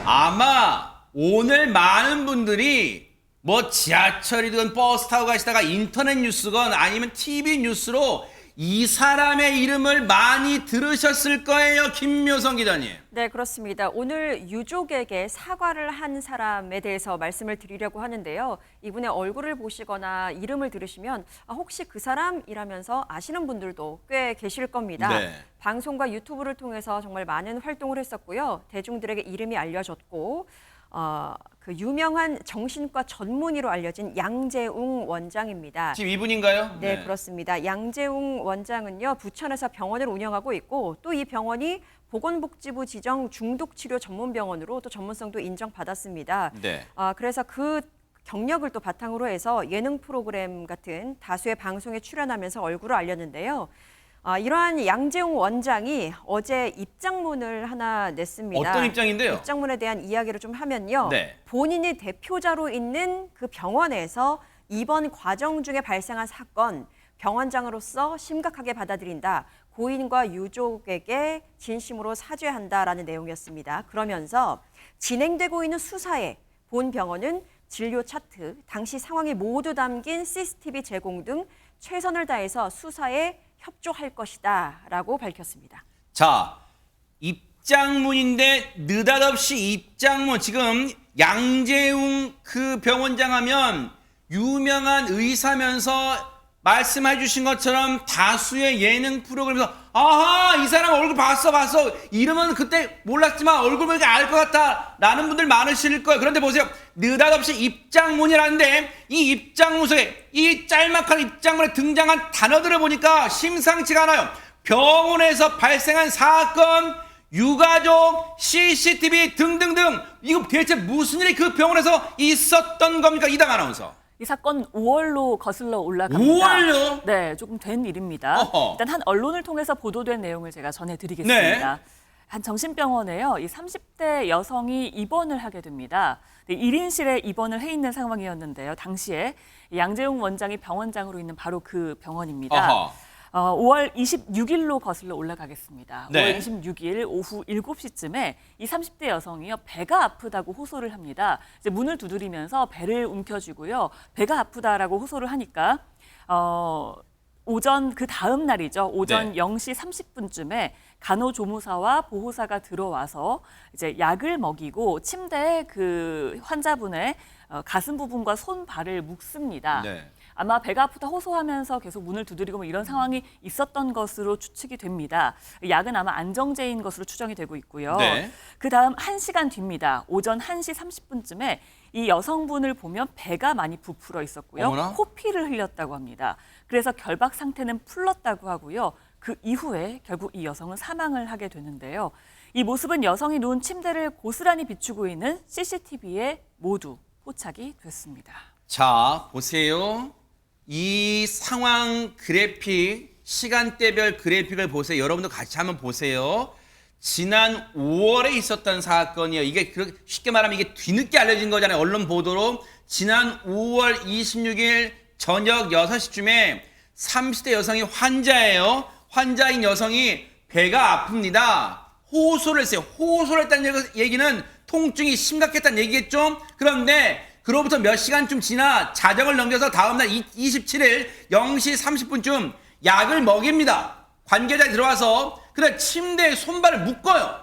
아마 오늘 많은 분들이 뭐 지하철이든 버스 타고 가시다가 인터넷 뉴스건 아니면 TV 뉴스로 이 사람의 이름을 많이 들으셨을 거예요, 김묘성 기자님. 네, 그렇습니다. 오늘 유족에게 사과를 한 사람에 대해서 말씀을 드리려고 하는데요. 이분의 얼굴을 보시거나 이름을 들으시면 혹시 그 사람이라면서 아시는 분들도 꽤 계실 겁니다. 네. 방송과 유튜브를 통해서 정말 많은 활동을 했었고요. 대중들에게 이름이 알려졌고 그 유명한 정신과 전문의로 알려진 양재웅 원장입니다. 지금 이분인가요? 네, 그렇습니다. 양재웅 원장은요, 부천에서 병원을 운영하고 있고 또 이 병원이 보건복지부 지정 중독치료 전문병원으로 또 전문성도 인정받았습니다. 네. 그래서 그 경력을 또 바탕으로 해서 예능 프로그램 같은 다수의 방송에 출연하면서 얼굴을 알렸는데요. 이러한 양재웅 원장이 어제 입장문을 하나 냈습니다. 어떤 입장인데요? 입장문에 대한 이야기를 좀 하면요. 네. 본인이 대표자로 있는 그 병원에서 입원 과정 중에 발생한 사건, 병원장으로서 심각하게 받아들인다. 고인과 유족에게 진심으로 사죄한다라는 내용이었습니다. 그러면서 진행되고 있는 수사에 본 병원은 진료 차트, 당시 상황이 모두 담긴 CCTV 제공 등 최선을 다해서 수사에 협조할 것이다 라고 밝혔습니다. 자, 입장문인데 느닷없이 입장문. 지금 양재웅 그 병원장 하면 유명한 의사면서 말씀해 주신 것처럼 다수의 예능 프로그램에서 아하 이 사람 얼굴 봤어 이름은 그때 몰랐지만 얼굴 보니까 알 것 같다 라는 분들 많으실 거예요. 그런데 보세요, 느닷없이 입장문이라는데 이 입장문 속에 이 짤막한 입장문에 등장한 단어들을 보니까 심상치가 않아요. 병원에서 발생한 사건, 유가족, CCTV 등등등. 이거 대체 무슨 일이 그 병원에서 있었던 겁니까, 이당 아나운서? 이 사건 5월로 거슬러 올라갑니다. 5월요? 네, 조금 된 일입니다. 어허. 일단 한 언론을 통해서 보도된 내용을 제가 전해드리겠습니다. 네. 한 정신병원에요. 이 30대 여성이 입원을 하게 됩니다. 1인실에 입원을 해 있는 상황이었는데요. 당시에 양재웅 원장이 병원장으로 있는 바로 그 병원입니다. 어허. 5월 26일로 거슬러 올라가겠습니다. 네. 5월 26일 오후 7시쯤에 이 30대 여성이요, 배가 아프다고 호소를 합니다. 이제 문을 두드리면서 배를 움켜쥐고요, 배가 아프다라고 호소를 하니까 오전 그 다음 날이죠. 오전 네. 0시 30분쯤에 간호조무사와 보호사가 들어와서 이제 약을 먹이고 침대에 그 환자분의 가슴 부분과 손, 발을 묶습니다. 네. 아마 배가 아프다 호소하면서 계속 문을 두드리고 뭐 이런 상황이 있었던 것으로 추측이 됩니다. 약은 아마 안정제인 것으로 추정이 되고 있고요. 네. 그다음 1시간 뒤입니다. 오전 1시 30분쯤에 이 여성분을 보면 배가 많이 부풀어 있었고요. 어머나. 코피를 흘렸다고 합니다. 그래서 결박 상태는 풀렀다고 하고요. 그 이후에 결국 이 여성은 사망을 하게 되는데요. 이 모습은 여성이 누운 침대를 고스란히 비추고 있는 CCTV에 모두 포착이 됐습니다. 자, 보세요. 이 상황 그래픽, 시간대별 그래픽을 보세요. 여러분도 같이 한번 보세요. 지난 5월에 있었던 사건이에요. 이게 쉽게 말하면 이게 뒤늦게 알려진 거잖아요. 언론 보도로. 지난 5월 26일 저녁 6시쯤에 30대 여성이 환자예요. 환자인 여성이 배가 아픕니다. 호소를 했어요. 호소를 했다는 얘기는 통증이 심각했다는 얘기겠죠? 그런데 그로부터 몇 시간쯤 지나 자정을 넘겨서 다음날 27일 0시 30분쯤 약을 먹입니다. 관계자가 들어와서 그래 침대에 손발을 묶어요.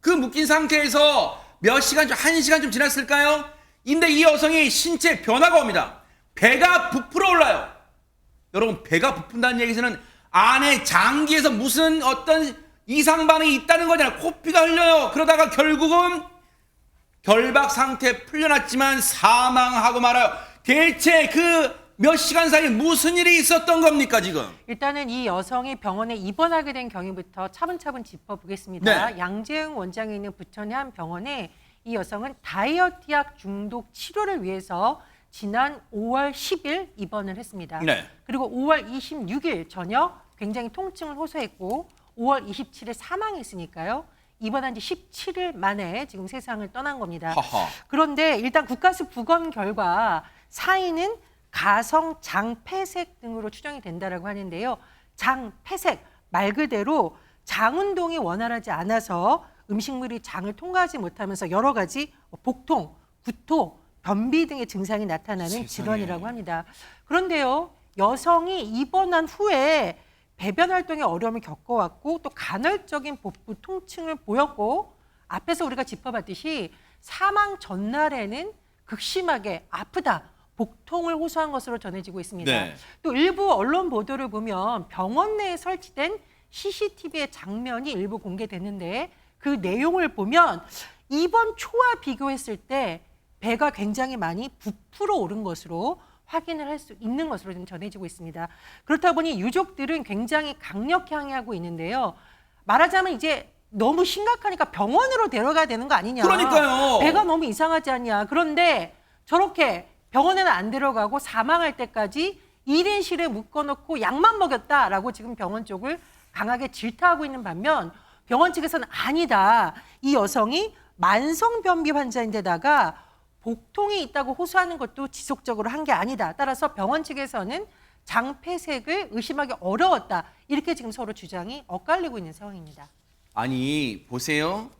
그 묶인 상태에서 몇 시간 좀 1시간쯤 지났을까요? 근데 이 여성이 신체 변화가 옵니다. 배가 부풀어 올라요. 여러분, 배가 부푼다는 얘기에서는 안에 장기에서 무슨 어떤 이상 반응이 있다는 거잖아요. 코피가 흘려요. 그러다가 결국은 결박 상태 풀려났지만 사망하고 말아요. 대체 그 몇 시간 사이에 무슨 일이 있었던 겁니까, 지금? 일단은 이 여성이 병원에 입원하게 된 경위부터 차분차분 짚어보겠습니다. 네. 양재웅 원장이 있는 부천의 한 병원에 이 여성은 다이어트 약 중독 치료를 위해서 지난 5월 10일 입원을 했습니다. 네. 그리고 5월 26일 저녁 굉장히 통증을 호소했고 5월 27일 사망했으니까요. 입원한 지 17일 만에 지금 세상을 떠난 겁니다. 하하. 그런데 일단 국가수 부검 결과 사인은 가성 장폐색 등으로 추정이 된다라고 하는데요. 장폐색 말 그대로 장 운동이 원활하지 않아서 음식물이 장을 통과하지 못하면서 여러 가지 복통, 구토, 변비 등의 증상이 나타나는 세상에. 질환이라고 합니다. 그런데요, 여성이 입원한 후에 배변 활동에 어려움을 겪어왔고 또 간헐적인 복부 통증을 보였고 앞에서 우리가 짚어봤듯이 사망 전날에는 극심하게 아프다, 복통을 호소한 것으로 전해지고 있습니다. 네. 또 일부 언론 보도를 보면 병원 내에 설치된 CCTV의 장면이 일부 공개됐는데 그 내용을 보면 입원 초와 비교했을 때 배가 굉장히 많이 부풀어 오른 것으로 확인을 할 수 있는 것으로 좀 전해지고 있습니다. 그렇다 보니 유족들은 굉장히 강력히 항의하고 있는데요. 말하자면 이제 너무 심각하니까 병원으로 데려가야 되는 거 아니냐. 그러니까요. 배가 너무 이상하지 않냐. 그런데 저렇게 병원에는 안 데려가고 사망할 때까지 1인실에 묶어놓고 약만 먹였다라고 지금 병원 쪽을 강하게 질타하고 있는 반면 병원 측에서는 아니다. 이 여성이 만성변비 환자인데다가 복통이 있다고 호소하는 것도 지속적으로 한 게 아니다. 따라서 병원 측에서는 장폐색을 의심하기 어려웠다. 이렇게 지금 서로 주장이 엇갈리고 있는 상황입니다. 아니 보세요.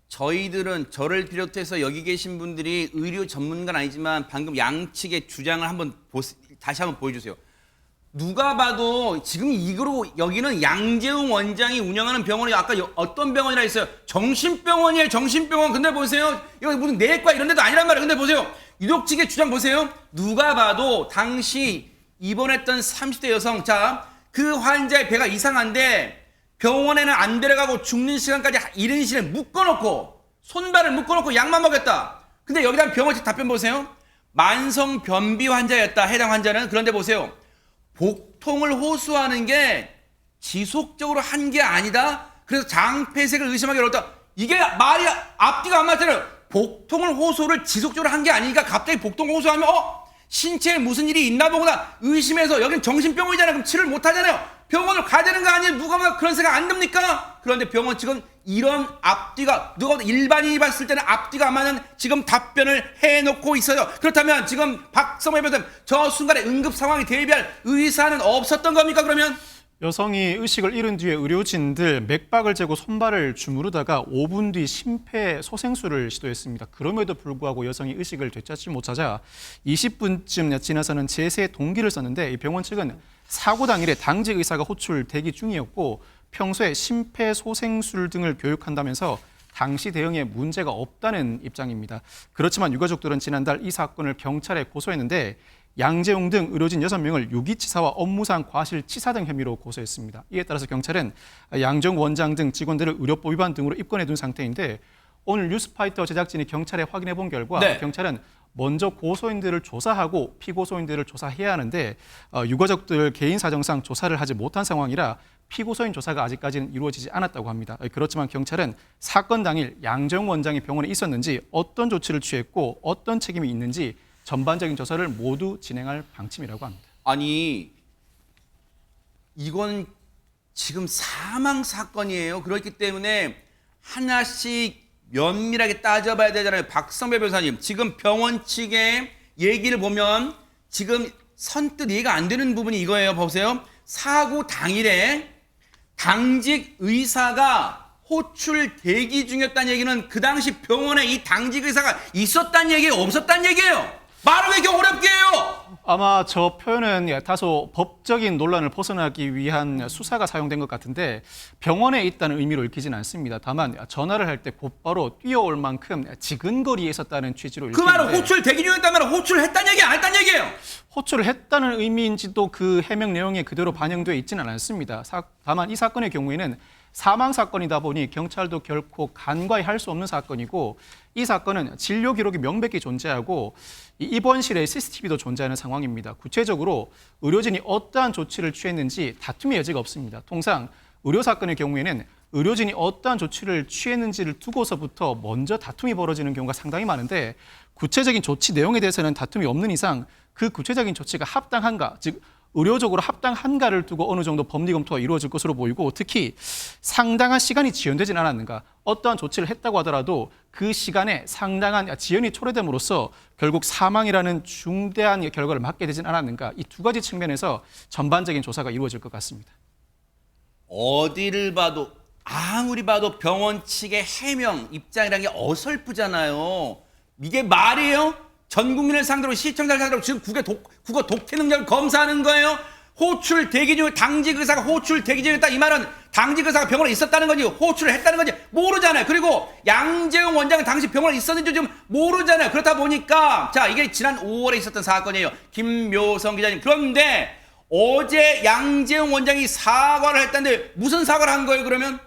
저희들은 저를 비롯해서 여기 계신 분들이 의료 전문가는 아니지만 방금 양측의 주장을 다시 한번 보여주세요. 누가 봐도 지금 이거로 여기는 양재웅 원장이 운영하는 병원이 아까 어떤 병원이라 했어요? 정신병원이에요, 정신병원. 근데 보세요. 이거 무슨 내과 이런 데도 아니란 말이에요. 근데 보세요. 유독 측의 주장 보세요. 누가 봐도 당시 입원했던 30대 여성, 자, 그 환자의 배가 이상한데 병원에는 안 데려가고 죽는 시간까지 1인실에 묶어놓고 손발을 묶어놓고 약만 먹였다. 근데 여기다 병원 측 답변 보세요. 만성 변비 환자였다. 해당 환자는. 그런데 보세요. 복통을 호소하는 게 지속적으로 한 게 아니다. 그래서 장폐색을 의심하기 어렵다. 이게 말이 앞뒤가 안 맞잖아요. 복통을 호소를 지속적으로 한 게 아니니까 갑자기 복통을 호소하면 신체에 무슨 일이 있나 보구나 의심해서 여긴 정신병원이잖아요. 그럼 치료를 못 하잖아요. 병원을 가야 되는 거 아니에요? 누가 막 그런 생각 안 듭니까? 그런데 병원 측은 이런 앞뒤가 누가 일반인이 봤을 때는 앞뒤가 안 맞는 지금 답변을 해놓고 있어요. 그렇다면 지금 박성호 변호사님 저 순간에 응급 상황에 대비할 의사는 없었던 겁니까 그러면? 여성이 의식을 잃은 뒤에 의료진들 맥박을 재고 손발을 주무르다가 5분 뒤 심폐소생술을 시도했습니다. 그럼에도 불구하고 여성이 의식을 되찾지 못하자 20분쯤 지나서는 제세 동기를 썼는데 이 병원 측은 사고 당일에 당직 의사가 호출 대기 중이었고 평소에 심폐소생술 등을 교육한다면서 당시 대응에 문제가 없다는 입장입니다. 그렇지만 유가족들은 지난달 이 사건을 경찰에 고소했는데 양재용 등 의료진 6명을 유기치사와 업무상 과실치사 등 혐의로 고소했습니다. 이에 따라서 경찰은 양재용 원장 등 직원들을 의료법 위반 등으로 입건해 둔 상태인데 오늘 뉴스파이터 제작진이 경찰에 확인해 본 결과 네. 경찰은 먼저 고소인들을 조사하고 피고소인들을 조사해야 하는데 유가족들 개인 사정상 조사를 하지 못한 상황이라 피고소인 조사가 아직까지는 이루어지지 않았다고 합니다. 그렇지만 경찰은 사건 당일 양재용 원장이 병원에 있었는지 어떤 조치를 취했고 어떤 책임이 있는지 전반적인 조사를 모두 진행할 방침이라고 합니다. 아니 이건 지금 사망 사건이에요. 그렇기 때문에 하나씩 면밀하게 따져봐야 되잖아요. 박성배 변호사님 지금 병원 측의 얘기를 보면 지금 선뜻 이해가 안 되는 부분이 이거예요. 보세요. 사고 당일에 당직 의사가 호출 대기 중이었다는 얘기는 그 당시 병원에 이 당직 의사가 있었다는 얘기예요? 없었다는 얘기예요? 말을 왜 이렇게 어렵게 해요? 아마 저 표현은 다소 법적인 논란을 벗어나기 위한 수사가 사용된 것 같은데 병원에 있다는 의미로 읽히지는 않습니다. 다만 전화를 할 때 곧바로 뛰어올 만큼 지근거리에 있었다는 취지로 그 읽히는데 말은 호출 대기 중이었다는 말은 호출을 했다는 얘기 안 했다는 얘기예요? 호출을 했다는 의미인지도 그 해명 내용에 그대로 반영되어 있지는 않습니다. 다만 이 사건의 경우에는 사망 사건이다 보니 경찰도 결코 간과할 수 없는 사건이고 이 사건은 진료 기록이 명백히 존재하고 입원실에 CCTV도 존재하는 상황입니다. 구체적으로 의료진이 어떠한 조치를 취했는지 다툼의 여지가 없습니다. 통상 의료 사건의 경우에는 의료진이 어떠한 조치를 취했는지를 두고서부터 먼저 다툼이 벌어지는 경우가 상당히 많은데 구체적인 조치 내용에 대해서는 다툼이 없는 이상 그 구체적인 조치가 합당한가, 즉 의료적으로 합당한가를 두고 어느 정도 법리 검토가 이루어질 것으로 보이고 특히 상당한 시간이 지연되진 않았는가, 어떠한 조치를 했다고 하더라도 그 시간에 상당한 지연이 초래됨으로써 결국 사망이라는 중대한 결과를 맞게 되진 않았는가, 이 두 가지 측면에서 전반적인 조사가 이루어질 것 같습니다. 어디를 봐도 아무리 봐도 병원 측의 해명 입장이라는 게 어설프잖아요. 이게 말이에요? 전 국민을 상대로 시청자를 상대로 지금 국어 독해 능력을 검사하는 거예요? 호출 대기 중 당직 의사가 호출 대기 중이었다 이 말은 당직 의사가 병원에 있었다는 건지 호출을 했다는 건지 모르잖아요. 그리고 양재용 원장은 당시 병원에 있었는지 지금 모르잖아요. 그렇다 보니까 자 이게 지난 5월에 있었던 사건이에요. 김묘성 기자님. 그런데 어제 양재용 원장이 사과를 했다는데 무슨 사과를 한 거예요 그러면?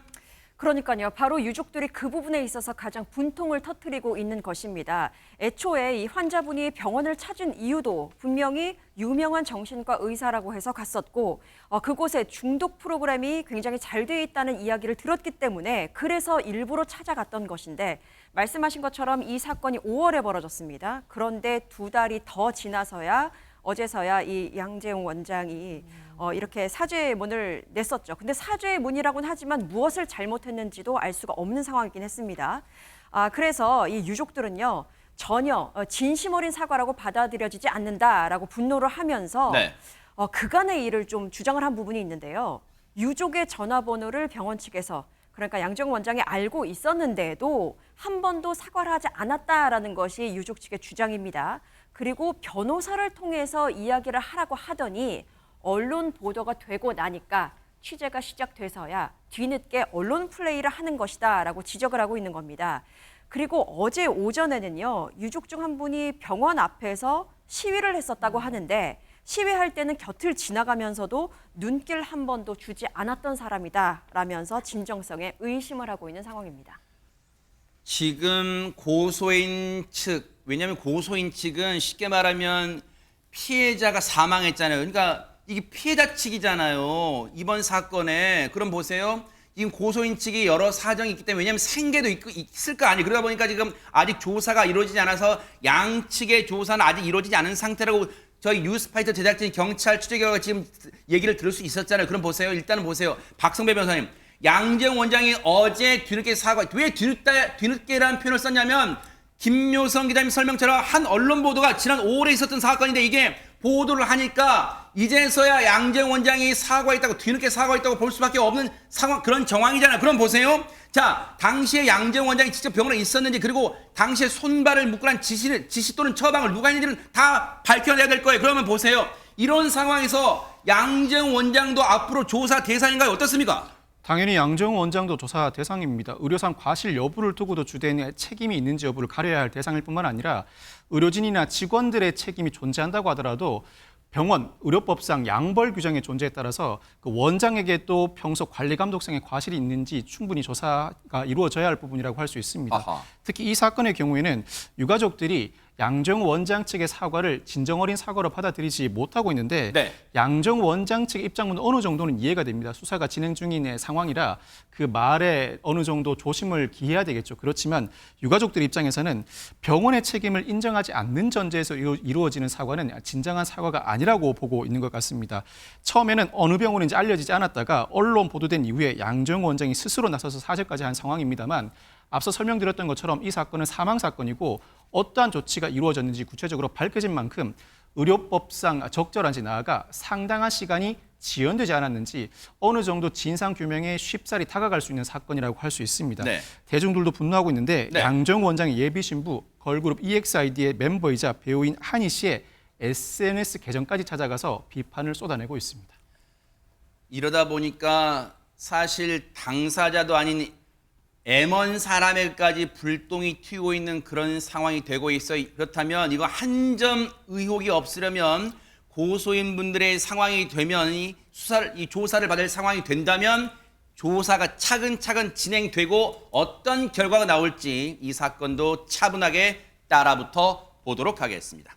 그러니까요. 바로 유족들이 그 부분에 있어서 가장 분통을 터뜨리고 있는 것입니다. 애초에 이 환자분이 병원을 찾은 이유도 분명히 유명한 정신과 의사라고 해서 갔었고 그곳에 중독 프로그램이 굉장히 잘 돼 있다는 이야기를 들었기 때문에 그래서 일부러 찾아갔던 것인데 말씀하신 것처럼 이 사건이 5월에 벌어졌습니다. 그런데 2달이 더 지나서야 어제서야 이 양재용 원장이 이렇게 사죄문을 냈었죠. 근데 사죄문이라고는 하지만 무엇을 잘못했는지도 알 수가 없는 상황이긴 했습니다. 그래서 이 유족들은요. 전혀 진심 어린 사과라고 받아들여지지 않는다라고 분노를 하면서 네. 그간의 일을 좀 주장을 한 부분이 있는데요. 유족의 전화번호를 병원 측에서 그러니까 양재용 원장이 알고 있었는데도 한 번도 사과를 하지 않았다라는 것이 유족 측의 주장입니다. 그리고 변호사를 통해서 이야기를 하라고 하더니 언론 보도가 되고 나니까 취재가 시작돼서야 뒤늦게 언론 플레이를 하는 것이다라고 지적을 하고 있는 겁니다. 그리고 어제 오전에는요. 유족 중 한 분이 병원 앞에서 시위를 했었다고 하는데 시위할 때는 곁을 지나가면서도 눈길 한 번도 주지 않았던 사람이다라면서 진정성에 의심을 하고 있는 상황입니다. 지금 고소인 측, 왜냐하면 고소인 측은 쉽게 말하면 피해자가 사망했잖아요. 그러니까 이게 피해자 측이잖아요. 이번 사건에. 그럼 보세요. 지금 고소인 측이 여러 사정이 있기 때문에 왜냐하면 생계도 있을 거 아니에요. 그러다 보니까 지금 아직 조사가 이루어지지 않아서 양측의 조사는 아직 이루어지지 않은 상태라고 저희 뉴스파이터 제작진이 경찰 취재 결과 지금 얘기를 들을 수 있었잖아요. 그럼 보세요. 일단은 보세요. 박성배 변호사님. 양재용 원장이 어제 뒤늦게 사과, 왜 뒤늦게라는 표현을 썼냐면 김묘성 기자님 설명처럼 한 언론 보도가 지난 5월에 있었던 사건인데 이게 보도를 하니까 이제서야 양재용 원장이 사과했다고 뒤늦게 사과했다고 볼 수밖에 없는 상황 그런 정황이잖아요. 그럼 보세요. 자, 당시에 양재용 원장이 직접 병원에 있었는지 그리고 당시에 손발을 묶으란 지시 또는 처방을 누가 했는지는 다 밝혀내야 될 거예요. 그러면 보세요. 이런 상황에서 양재용 원장도 앞으로 조사 대상인가요? 어떻습니까? 당연히 양재용 원장도 조사 대상입니다. 의료상 과실 여부를 두고도 주된 책임이 있는지 여부를 가려야 할 대상일 뿐만 아니라 의료진이나 직원들의 책임이 존재한다고 하더라도 병원 의료법상 양벌 규정의 존재에 따라서 그 원장에게 또 평소 관리 감독성의 과실이 있는지 충분히 조사가 이루어져야 할 부분이라고 할 수 있습니다. 아하. 특히 이 사건의 경우에는 유가족들이 양재용 원장 측의 사과를 진정 어린 사과로 받아들이지 못하고 있는데 네. 양재용 원장 측의 입장은 어느 정도는 이해가 됩니다. 수사가 진행 중인 상황이라 그 말에 어느 정도 조심을 기해야 되겠죠. 그렇지만 유가족들 입장에서는 병원의 책임을 인정하지 않는 전제에서 이루어지는 사과는 진정한 사과가 아니라고 보고 있는 것 같습니다. 처음에는 어느 병원인지 알려지지 않았다가 언론 보도된 이후에 양재용 원장이 스스로 나서서 사죄까지 한 상황입니다만 앞서 설명드렸던 것처럼 이 사건은 사망 사건이고 어떠한 조치가 이루어졌는지 구체적으로 밝혀진 만큼 의료법상 적절한지 나아가 상당한 시간이 지연되지 않았는지 어느 정도 진상규명에 쉽사리 다가갈 수 있는 사건이라고 할 수 있습니다. 네. 대중들도 분노하고 있는데 네. 양재용 원장의 예비 신부 걸그룹 EXID의 멤버이자 배우인 한희 씨의 SNS 계정까지 찾아가서 비판을 쏟아내고 있습니다. 이러다 보니까 사실 당사자도 아닌 M1 사람에게까지 불똥이 튀고 있는 그런 상황이 되고 있어요. 그렇다면 이거 한 점 의혹이 없으려면 고소인분들의 상황이 되면 이 조사를 받을 상황이 된다면 조사가 차근차근 진행되고 어떤 결과가 나올지 이 사건도 차분하게 따라붙어 보도록 하겠습니다.